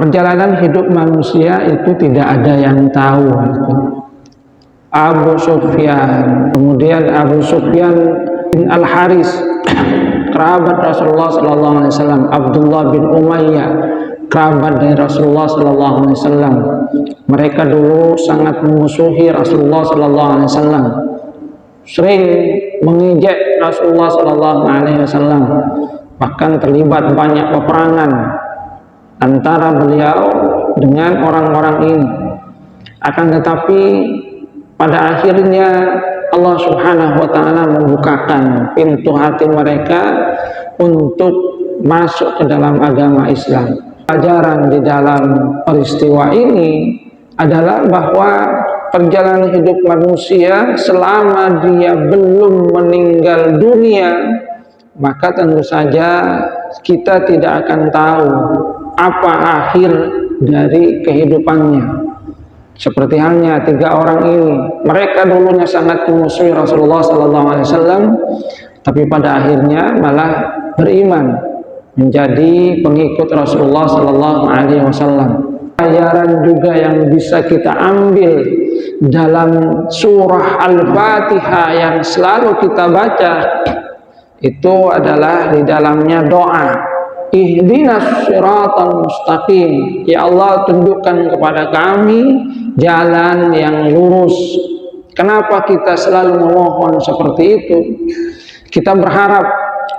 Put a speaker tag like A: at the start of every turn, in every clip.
A: perjalanan hidup manusia itu tidak ada yang tahu. Abu Sufyan, kemudian Abu Sufyan bin Al-Haris, kerabat Rasulullah sallallahu alaihi wasallam, Abdullah bin Umayyah, kerabat dari Rasulullah sallallahu alaihi wasallam. Mereka dulu sangat memusuhi Rasulullah sallallahu alaihi wasallam, sering mengejek Rasulullah sallallahu alaihi wasallam, bahkan terlibat banyak peperangan antara beliau dengan orang-orang ini. Akan tetapi pada akhirnya Allah Subhanahu wa taala membukakan pintu hati mereka untuk masuk ke dalam agama Islam. Pelajaran di dalam peristiwa ini adalah bahwa perjalanan hidup manusia selama dia belum meninggal dunia, maka tentu saja kita tidak akan tahu apa akhir dari kehidupannya. Seperti halnya tiga orang ini, mereka dulunya sangat memusuhi Rasulullah SAW, tapi pada akhirnya malah beriman, menjadi pengikut Rasulullah SAW. Pelajaran juga yang bisa kita ambil dalam surah Al-Fatihah yang selalu kita baca, itu adalah di dalamnya doa, ihdinas siratal mustaqim, ya Allah tunjukkan kepada kami jalan yang lurus. Kenapa kita selalu memohon seperti itu? Kita berharap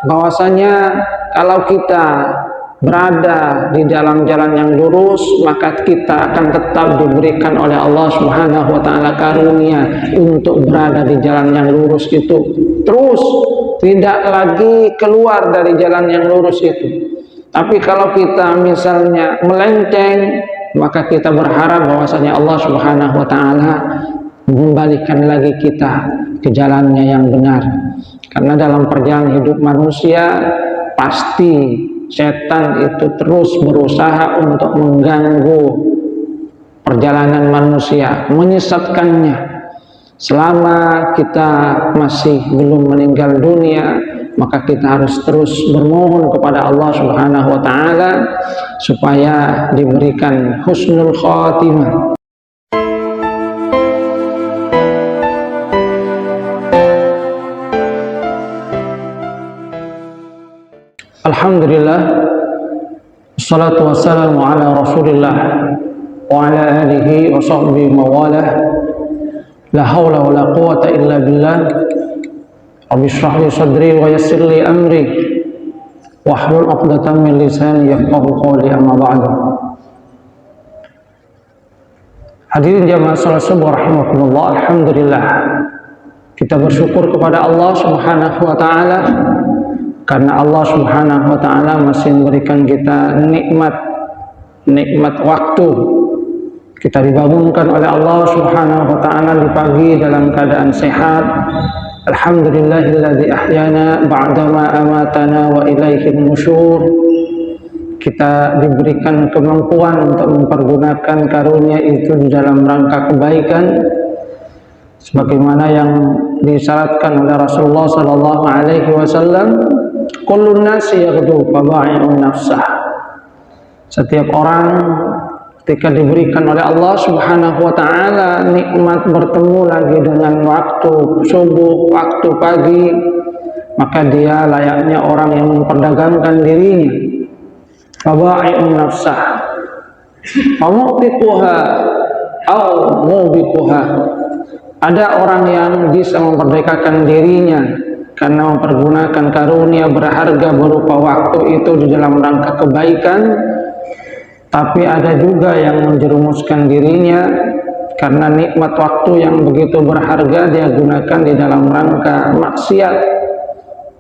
A: bahwasanya kalau kita berada di dalam jalan yang lurus, maka kita akan tetap diberikan oleh Allah Subhanahu wa taala karunia untuk berada di jalan yang lurus itu, terus tidak lagi keluar dari jalan yang lurus itu. Tapi kalau kita misalnya melenceng, maka kita berharap bahwasanya Allah Subhanahu wa taala mengembalikan lagi kita ke jalannya yang benar. Karena dalam perjalanan hidup manusia pasti setan itu terus berusaha untuk mengganggu perjalanan manusia, menyesatkannya. Selama kita masih belum meninggal dunia, maka kita harus terus bermohon kepada Allah Subhanahu wa taala supaya diberikan husnul khatimah. Alhamdulillah, wassalatu wassalamu ala Rasulillah wa ala alihi wa sahbihi mawalah. La haula wa la quwata illa billah. Rabbi shrah li sadri wa yassir li amri wahlul 'uqdatam min lisani yafqahu qawli, amma ba'du. Hadirin jamaah salat subuh rahimakumullah, alhamdulillah kita bersyukur kepada Allah Subhanahu wa taala karena Allah Subhanahu wa taala masih memberikan kita nikmat waktu. Kita dibangunkan oleh Allah Subhanahu wa taala di pagi dalam keadaan sehat. Alhamdulillahilladzi ahyana ba'dama amatana wa ilaihil nusyur. Kita diberikan kemampuan untuk mempergunakan karunia itu di dalam rangka kebaikan, sebagaimana yang disyaratkan oleh Rasulullah sallallahu alaihi wasallam, kullun nasi yaghdu fa ba'i'un nafsah. Setiap orang ketika diberikan oleh Allah Subhanahu wa taala nikmat bertemu lagi dengan waktu subuh, waktu pagi, maka dia layaknya orang yang memperdagangkan dirinya. Faba'i'un nafsah famu'tiquha au mubiquha. Ada orang yang bisa memperdagangkan dirinya karena mempergunakan karunia berharga berupa waktu itu di dalam rangka kebaikan. Tapi ada juga yang menjerumuskan dirinya karena nikmat waktu yang begitu berharga dia gunakan di dalam rangka maksiat,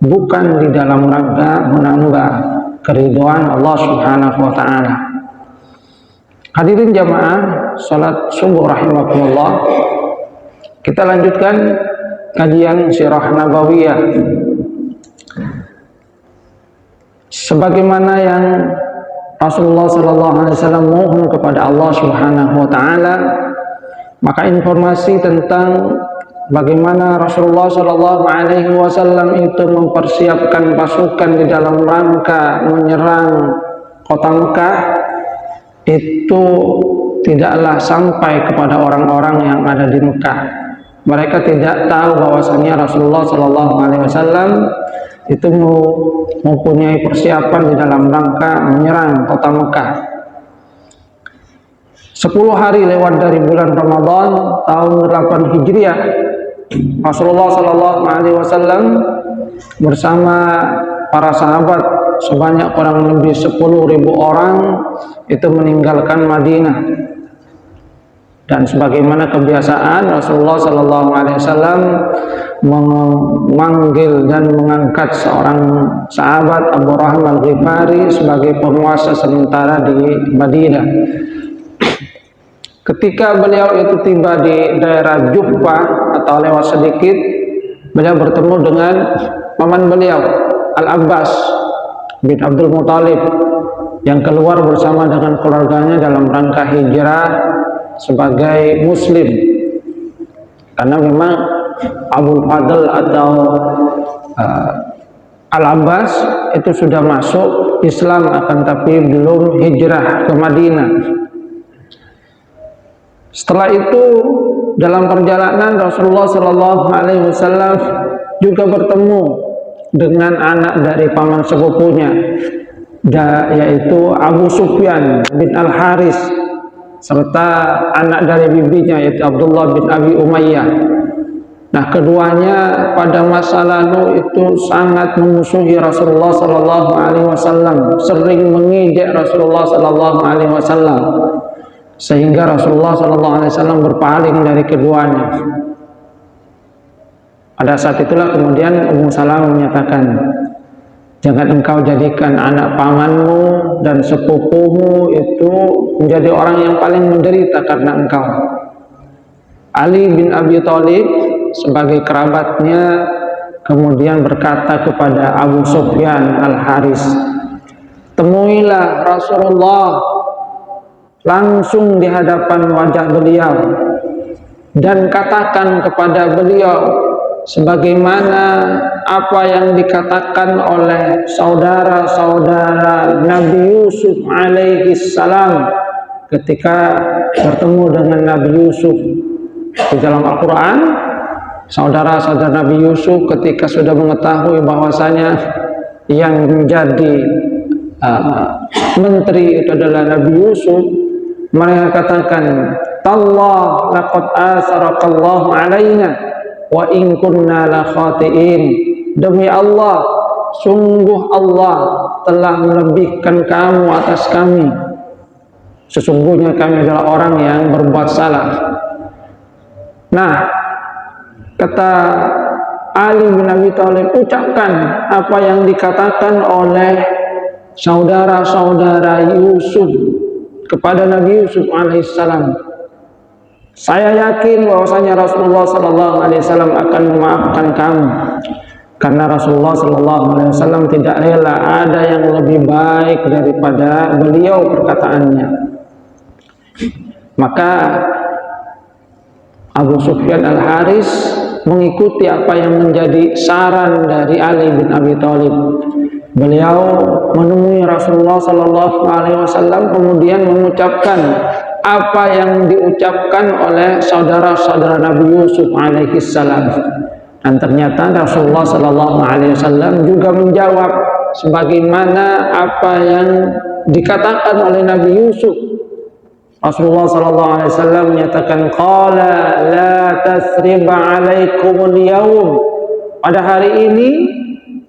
A: bukan di dalam rangka menambah keridhaan Allah Subhanahu wa taala. Hadirin jamaah salat subuh rahimakumullah, kita lanjutkan kajian sirah nabawiyah sebagaimana yang Rasulullah SAW mohon kepada Allah Subhanahu wa taala. Maka informasi tentang bagaimana Rasulullah SAW itu mempersiapkan pasukan di dalam rangka menyerang kota Mekah itu tidaklah sampai kepada orang-orang yang ada di Mekah. Mereka tidak tahu bahwasanya Rasulullah Shallallahu Alaihi Wasallam itu mempunyai persiapan di dalam rangka menyerang kota Mekah. 10 hari lewat dari bulan Ramadan tahun 8 Hijriah, Rasulullah Shallallahu Alaihi Wasallam bersama para sahabat sebanyak kurang lebih 10.000 orang itu meninggalkan Madinah. Dan sebagaimana kebiasaan, Rasulullah Shallallahu Alaihi Wasallam memanggil dan mengangkat seorang sahabat, Abu Rahman Al-Ghifari, sebagai penguasa sementara di Madinah. Ketika beliau itu tiba di daerah Juhfah atau lewat sedikit, beliau bertemu dengan paman beliau, Al-Abbas bin Abdul Muthalib, yang keluar bersama dengan keluarganya dalam rangka hijrah sebagai muslim. Karena memang Abu Fadl atau Al-Abbas itu sudah masuk Islam, akan tapi belum hijrah ke Madinah. Setelah itu dalam perjalanan Rasulullah Shallallahu Alaihi Wasallam juga bertemu dengan anak dari paman sepupunya, yaitu Abu Sufyan bin Al-Haris, serta anak dari bibinya yaitu Abdullah bin Abi Umayyah. Nah, keduanya pada masa lalu itu sangat memusuhi Rasulullah Shallallahu Alaihi Wasallam, sering mengejek Rasulullah Shallallahu Alaihi Wasallam, sehingga Rasulullah Shallallahu Alaihi Wasallam berpaling dari keduanya. Pada saat itulah kemudian Ummu Salamah menyatakan, jangan engkau jadikan anak pamanmu dan sepupumu itu menjadi orang yang paling menderita karena engkau. Ali bin Abi Thalib sebagai kerabatnya kemudian berkata kepada Abu Sufyan Al-Haris, temuilah Rasulullah langsung di hadapan wajah beliau dan katakan kepada beliau sebagaimana apa yang dikatakan oleh saudara-saudara Nabi Yusuf alaihi salam ketika bertemu dengan Nabi Yusuf. Di dalam Al-Quran, saudara-saudara Nabi Yusuf ketika sudah mengetahui bahwasanya yang menjadi menteri itu adalah Nabi Yusuf, mereka katakan, tallah laqad asarakallahu alaina wa in kunna la khatiin. Demi Allah, sungguh Allah telah melebihkan kamu atas kami. Sesungguhnya kami adalah orang yang berbuat salah. Nah, kata Ali bin Abi Thalib, ucapkan apa yang dikatakan oleh saudara-saudara Yusuf kepada Nabi Yusuf alaihissalam. Saya yakin bahwasanya Rasulullah Sallallahu Alaihi Wasallam akan memaafkan kamu, karena Rasulullah Sallallahu Alaihi Wasallam tidak rela ada yang lebih baik daripada beliau perkataannya. Maka Abu Sufyan Al-Haris mengikuti apa yang menjadi saran dari Ali bin Abi Thalib. Beliau menemui Rasulullah Sallallahu Alaihi Wasallam kemudian mengucapkan apa yang diucapkan oleh saudara-saudara Nabi Yusuf alaihi salam. Dan ternyata Rasulullah Sallallahu Alaihi Wasallam juga menjawab sebagaimana apa yang dikatakan oleh Nabi Yusuf. Rasulullah Sallallahu Alaihi Wasallam menyatakan, qala la tasriba alaikumul yaum. Pada hari ini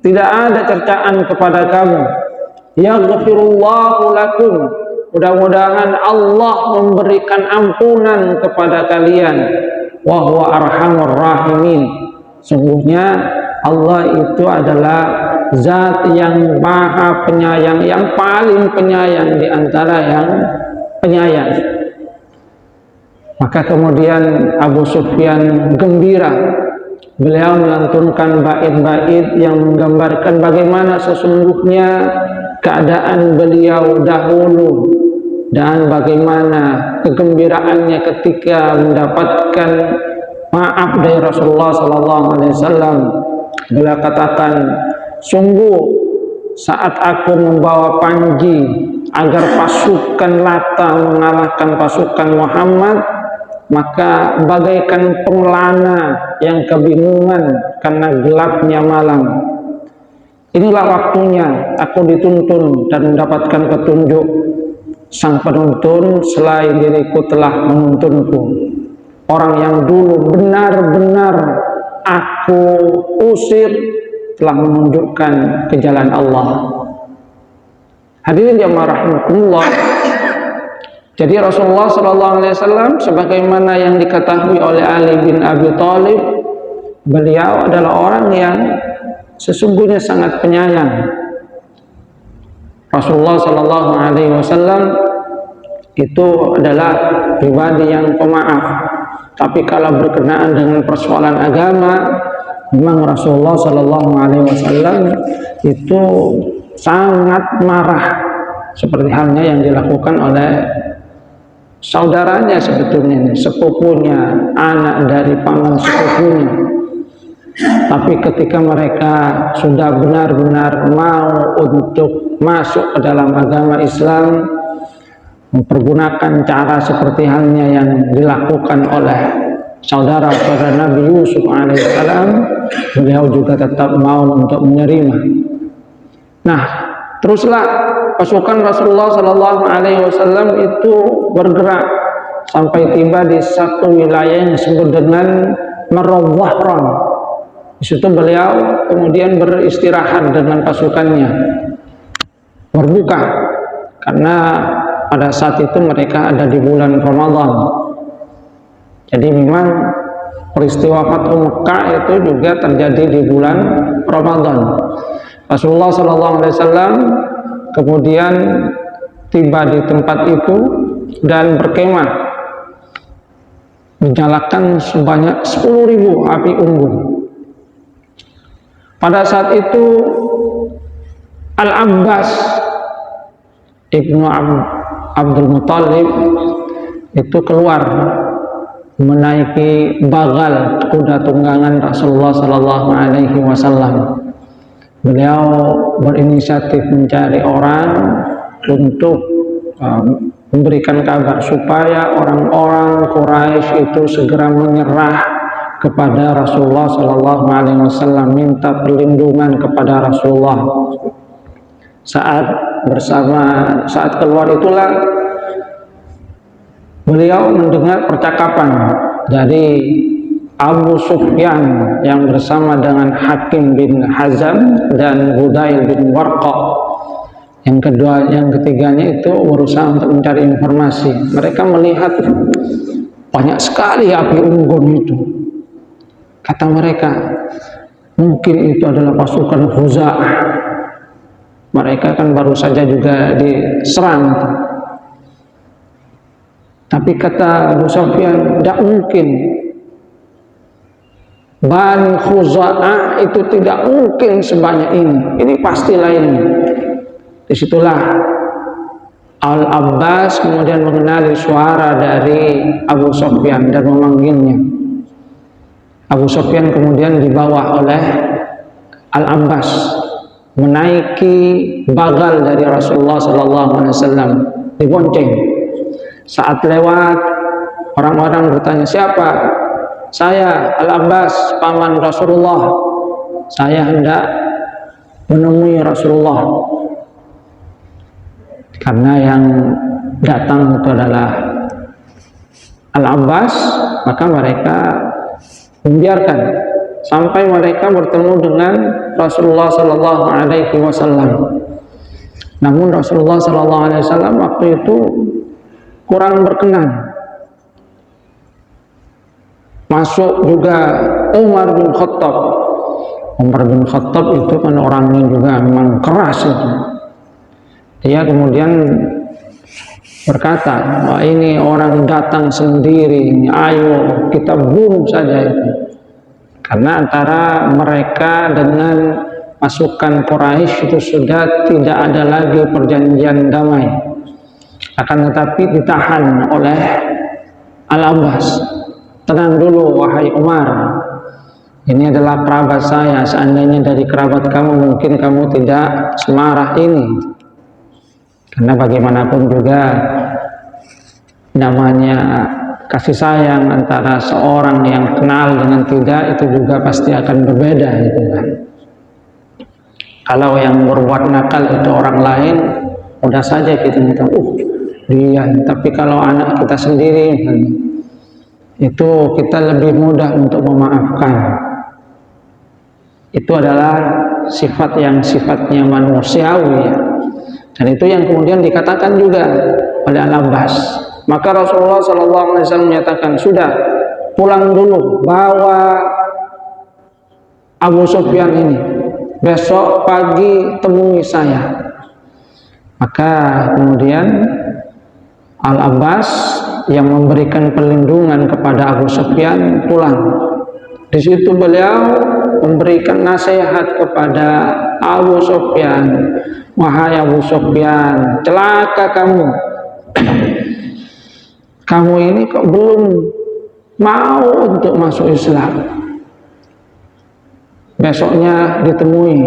A: tidak ada cercaan kepada kamu. Yaghfirullahu lakum. Mudah-mudahan Allah memberikan ampunan kepada kalian. Wa huwa arhamur rahimin. Sungguhnya Allah itu adalah zat yang maha penyayang, yang paling penyayang di antara yang penyayang. Maka kemudian Abu Sufyan gembira. Beliau melantunkan bait-bait yang menggambarkan bagaimana sesungguhnya keadaan beliau dahulu dan bagaimana kegembiraannya ketika mendapatkan maaf dari Rasulullah Sallallahu Alaihi Wasallam. Beliau katakan, sungguh saat aku membawa panji agar pasukan Lata mengalahkan pasukan Muhammad, maka bagaikan pengelana yang kebingungan karena gelapnya malam. Inilah waktunya aku dituntun dan mendapatkan petunjuk. Sang penuntun selain diriku telah menuntunku. Orang yang dulu benar-benar aku usir telah menunjukkan ke jalan Allah. Hadirin jamaah rahimakumullah. Jadi Rasulullah SAW sebagaimana yang diketahui oleh Ali bin Abi Thalib, beliau adalah orang yang sesungguhnya sangat penyayang. Rasulullah SAW itu adalah pribadi yang pemaaf. Tapi kalau berkenaan dengan persoalan agama, memang Rasulullah SAW itu sangat marah, seperti halnya yang dilakukan oleh saudaranya sebetulnya, sepupunya, anak dari paman sepupunya. Tapi ketika mereka sudah benar-benar mau untuk masuk ke dalam agama Islam, mempergunakan cara seperti halnya yang dilakukan oleh saudara-saudara Nabi Yusuf alaihissalam, beliau juga tetap mau untuk menerima. Nah, teruslah pasukan Rasulullah SAW itu bergerak sampai tiba di satu wilayah yang disebut dengan Marrawahran. Di situ beliau kemudian beristirahat dengan pasukannya, berbuka, karena pada saat itu mereka ada di bulan Ramadan. Jadi memang peristiwa Fathu Mekah itu juga terjadi di bulan Ramadan. Rasulullah SAW kemudian tiba di tempat itu dan berkemah, menyalakan sebanyak 10.000 api unggun. Pada saat itu Al-Abbas ibnu Abdul Muthalib itu keluar menaiki bagal, kuda tunggangan Rasulullah SAW. Beliau berinisiatif mencari orang untuk memberikan kabar supaya orang-orang Quraisy itu segera menyerah kepada Rasulullah SAW, minta perlindungan kepada Rasulullah. Saat keluar itulah beliau mendengar percakapan dari Abu Sufyan yang bersama dengan Hakim bin Hazam dan Hudail bin Warqa. Yang ketiganya itu berusaha untuk mencari informasi. Mereka melihat banyak sekali api unggun itu. Kata mereka, mungkin itu adalah pasukan Khuza'ah. Mereka kan baru saja juga diserang. Tapi kata Abu Sufyan, tidak mungkin. Bani Khuza'ah itu tidak mungkin sebanyak ini. Ini pasti lainnya. Disitulah Al-Abbas kemudian mengenali suara dari Abu Sufyan dan memanggilnya. Abu Sufyan kemudian dibawa oleh Al-Abbas menaiki bagal dari Rasulullah SAW, dibonceng. Saat lewat, orang-orang bertanya, siapa? Saya Al-Abbas, paman Rasulullah. Saya hendak menemui Rasulullah. Karena yang datang itu adalah Al-Abbas, maka mereka membiarkan sampai mereka bertemu dengan Rasulullah SAW. Namun Rasulullah SAW waktu itu kurang berkenan. Masuk juga Umar bin Khattab. Umar bin Khattab itu kan orangnya juga memang keras itu. Dia kemudian berkata, wah ini orang datang sendiri, ayo kita bunuh saja itu. Karena antara mereka dengan pasukan Quraisy itu sudah tidak ada lagi perjanjian damai. Akan tetapi ditahan oleh Al-Abbas. Tenang dulu wahai Umar, ini adalah kerabat saya. Seandainya dari kerabat kamu mungkin kamu tidak semarah ini. Karena bagaimanapun juga namanya kasih sayang antara seorang yang kenal dengan tidak itu juga pasti akan berbeda gitu kan. Kalau yang berbuat nakal itu orang lain, mudah saja kita minta, dia. Tapi kalau anak kita sendiri, itu kita lebih mudah untuk memaafkan. Itu adalah sifat yang sifatnya manusiawi ya. Dan itu yang kemudian dikatakan juga oleh Al-Abbas. Maka Rasulullah SAW menyatakan, sudah pulang dulu, bawa Abu Sufyan ini, besok pagi temui saya. Maka kemudian Al-Abbas yang memberikan perlindungan kepada Abu Sufyan pulang. Di situ beliau memberikan nasihat kepada Abu Sufyan, wahai Abu Sufyan, celaka kamu. Kamu ini kok belum mau untuk masuk Islam. Besoknya ditemui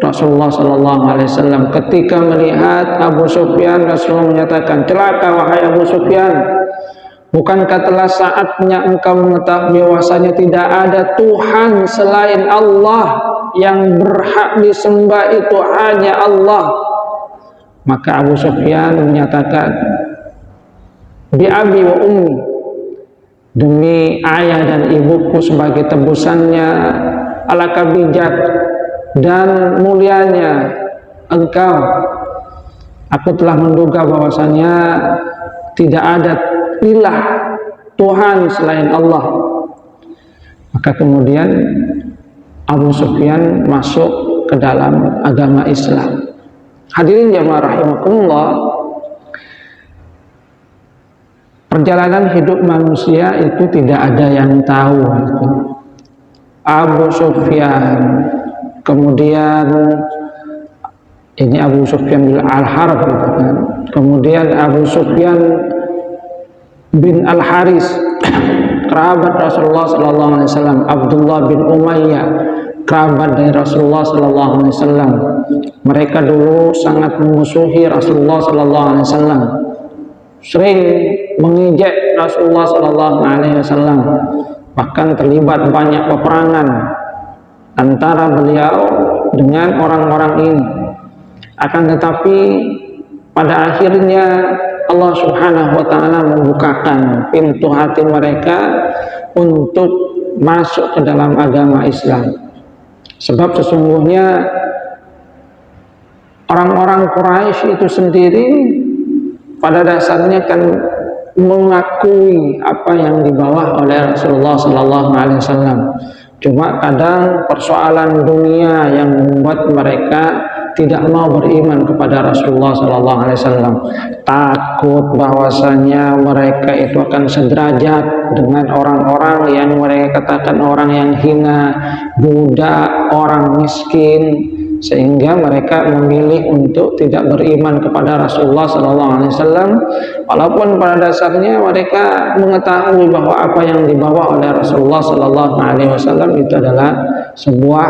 A: Rasulullah SAW. Ketika melihat Abu Sufyan, Rasulullah menyatakan, celaka wahai Abu Sufyan, bukankah telah saatnya engkau mengetahui bahwasanya tidak ada Tuhan selain Allah, yang berhak disembah itu hanya Allah. Maka Abu Sufyan menyatakan, bi abi wa ummi, demi ayah dan ibuku sebagai tebusannya, alangkah bijak dan mulianya engkau. Aku telah menduga bahwasanya tidak ada ilah Tuhan selain Allah. Maka kemudian Abu Sufyan masuk ke dalam agama Islam. Hadirin jamaah rahimakumullah, perjalanan hidup manusia itu tidak ada yang tahu. Abu Sufyan, kemudian ini Abu Sufyan bin Al-Harb gitu kan. Kemudian Abu Sufyan bin Al-Haris, kerabat Rasulullah SAW. Abdullah bin Umayyah, kerabat dari Rasulullah SAW. Mereka dulu sangat memusuhi Rasulullah SAW, sering mengejek Rasulullah SAW, bahkan terlibat banyak peperangan antara beliau dengan orang-orang ini. Akan tetapi pada akhirnya Allah Subhanahu wa ta'ala membukakan pintu hati mereka untuk masuk ke dalam agama Islam. Sebab sesungguhnya orang-orang Quraisy itu sendiri pada dasarnya kan mengakui apa yang dibawa oleh Rasulullah SAW. Cuma kadang persoalan dunia yang membuat mereka tidak mau beriman kepada Rasulullah SAW. Takut bahwasanya mereka itu akan sederajat dengan orang-orang yang mereka katakan orang yang hina, budak, orang miskin, sehingga mereka memilih untuk tidak beriman kepada Rasulullah SAW. Walaupun pada dasarnya mereka mengetahui bahwa apa yang dibawa oleh Rasulullah SAW itu adalah sebuah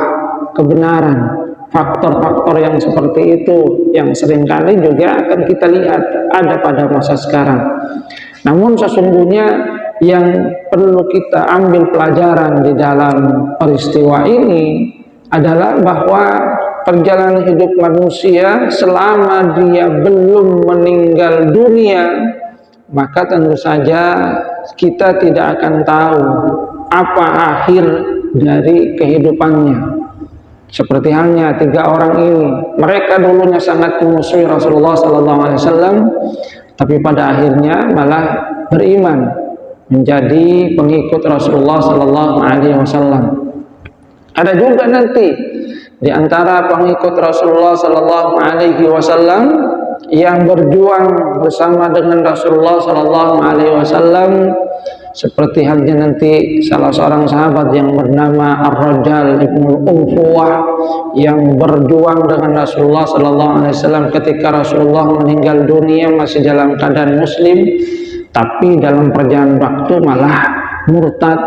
A: kebenaran. Faktor-faktor yang seperti itu yang seringkali juga akan kita lihat ada pada masa sekarang. Namun sesungguhnya yang perlu kita ambil pelajaran di dalam peristiwa ini adalah bahwa perjalanan hidup manusia selama dia belum meninggal dunia, maka tentu saja kita tidak akan tahu apa akhir dari kehidupannya. Seperti halnya tiga orang ini, mereka dulunya sangat memusuhi Rasulullah SAW, tapi pada akhirnya malah beriman menjadi pengikut Rasulullah SAW. Ada juga nanti di antara pengikut Rasulullah SAW yang berjuang bersama dengan Rasulullah SAW, seperti halnya nanti salah seorang sahabat yang bernama Ar-Rajal Ibnu Unfuwah yang berjuang dengan Rasulullah SAW ketika Rasulullah meninggal dunia masih dalam keadaan muslim, tapi dalam perjalanan waktu malah murtad,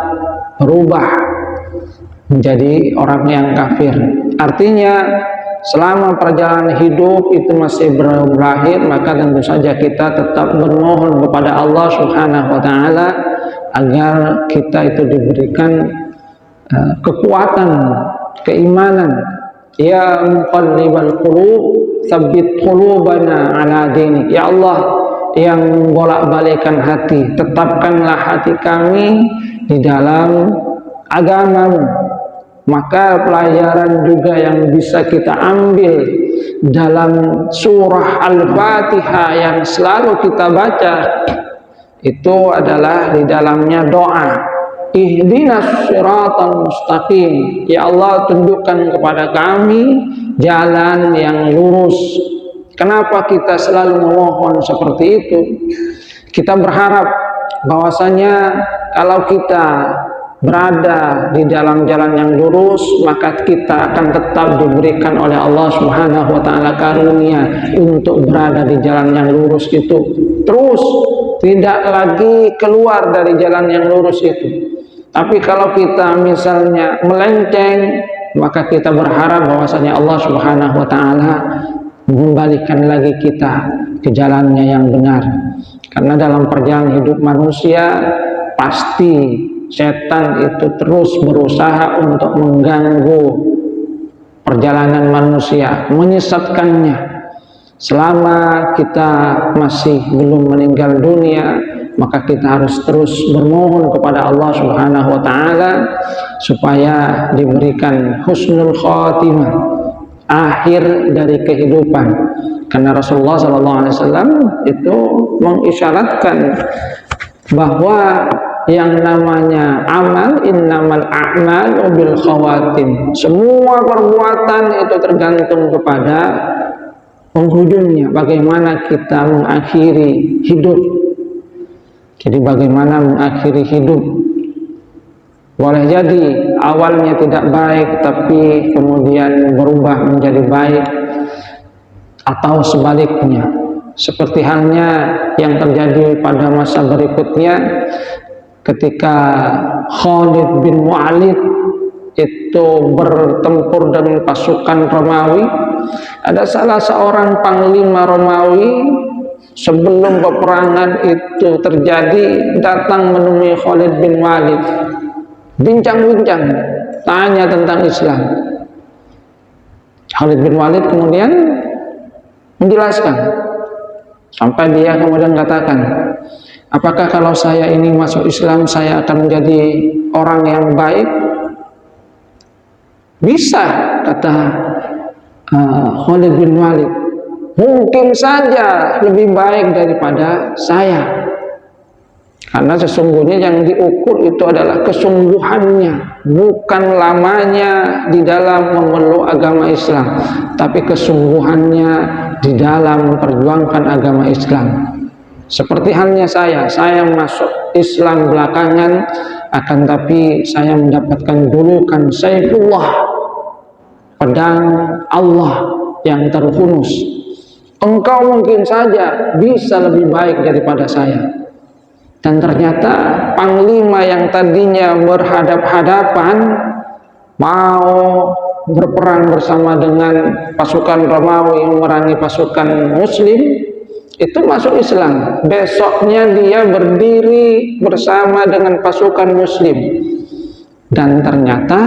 A: berubah menjadi orang yang kafir. Artinya selama perjalanan hidup itu masih berakhir, maka tentu saja kita tetap bermohon kepada Allah Subhanahu wa taala agar kita itu diberikan kekuatan keimanan. Ya muqallibal qulub tsabbit qulubana ala dinik. Ya Allah yang bolak-balikan hati, tetapkanlah hati kami di dalam agamamu. Maka pelajaran juga yang bisa kita ambil dalam surah Al-Fatihah yang selalu kita baca itu adalah di dalamnya doa, ihdinas siratal mustaqim. Ya Allah, tunjukkan kepada kami jalan yang lurus. Kenapa kita selalu memohon seperti itu? Kita berharap bahwasanya kalau kita berada di dalam jalan yang lurus, maka kita akan tetap diberikan oleh Allah Subhanahu wa taala karunia untuk berada di jalan yang lurus itu. Terus tidak lagi keluar dari jalan yang lurus itu. Tapi kalau kita misalnya melenceng, maka kita berharap bahwasanya Allah Subhanahu wa taala mengembalikan lagi kita ke jalannya yang benar. Karena dalam perjalanan hidup manusia pasti setan itu terus berusaha untuk mengganggu perjalanan manusia, menyesatkannya. Selama kita masih belum meninggal dunia, maka kita harus terus bermohon kepada Allah Subhanahu wa taala supaya diberikan husnul khatimah, akhir dari kehidupan. Karena Rasulullah SAW itu mengisyaratkan bahwa yang namanya amal, innamal a'malu bil khawatim. Semua perbuatan itu tergantung kepada penghujungnya, bagaimana kita mengakhiri hidup. Jadi bagaimana mengakhiri hidup. Boleh jadi awalnya tidak baik tapi kemudian berubah menjadi baik, atau sebaliknya. Seperti halnya yang terjadi pada masa berikutnya ketika Khalid bin Walid itu bertempur dengan pasukan Romawi. Ada salah seorang panglima Romawi sebelum peperangan itu terjadi datang menemui Khalid bin Walid, bincang-bincang, tanya tentang Islam. Khalid bin Walid kemudian menjelaskan sampai dia kemudian katakan, apakah kalau saya ini masuk Islam saya akan menjadi orang yang baik? Bisa, kata Khalid bin Walid, mungkin saja lebih baik daripada saya. Karena sesungguhnya yang diukur itu adalah kesungguhannya, bukan lamanya di dalam memeluk agama Islam, tapi kesungguhannya di dalam memperjuangkan agama Islam. Seperti halnya saya masuk Islam belakangan, akan tapi saya mendapatkan julukan Saifullah, pedang Allah yang terhunus. Engkau mungkin saja bisa lebih baik daripada saya. Dan ternyata panglima yang tadinya berhadap-hadapan mau berperang bersama dengan pasukan Romawi yang memerangi pasukan Muslim itu masuk Islam. Besoknya dia berdiri bersama dengan pasukan Muslim, dan ternyata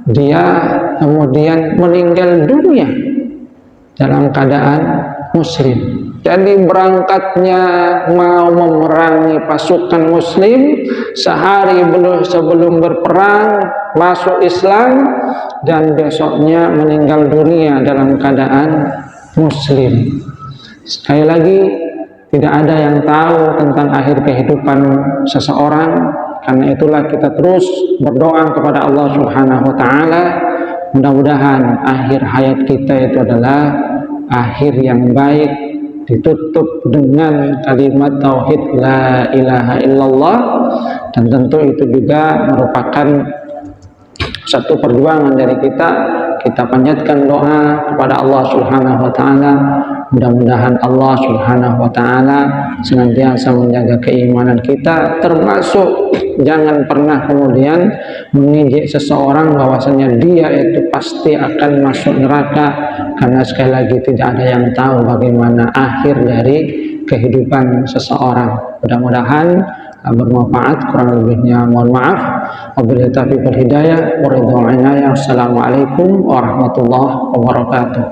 A: dia kemudian meninggal dunia dalam keadaan Muslim. Jadi berangkatnya mau memerangi pasukan Muslim, sehari sebelum berperang masuk Islam, dan besoknya meninggal dunia dalam keadaan Muslim. Sekali lagi, tidak ada yang tahu tentang akhir kehidupan seseorang. Karena itulah kita terus berdoa kepada Allah Subhanahu wa taala, mudah-mudahan akhir hayat kita itu adalah akhir yang baik, ditutup dengan kalimat tauhid la ilaha illallah. Dan tentu itu juga merupakan satu perjuangan dari kita kita panjatkan doa kepada Allah Subhanahu wa taala. Mudah-mudahan Allah Subhanahu wa taala senantiasa menjaga keimanan kita, termasuk jangan pernah kemudian mengejek seseorang bahwasanya dia itu pasti akan masuk neraka, karena sekali lagi tidak ada yang tahu bagaimana akhir dari kehidupan seseorang. Mudah-mudahan bermanfaat, kurang lebihnya mohon maaf. Wabillahi taufiq wal hidayah. Wassalamualaikum warahmatullahi wabarakatuh.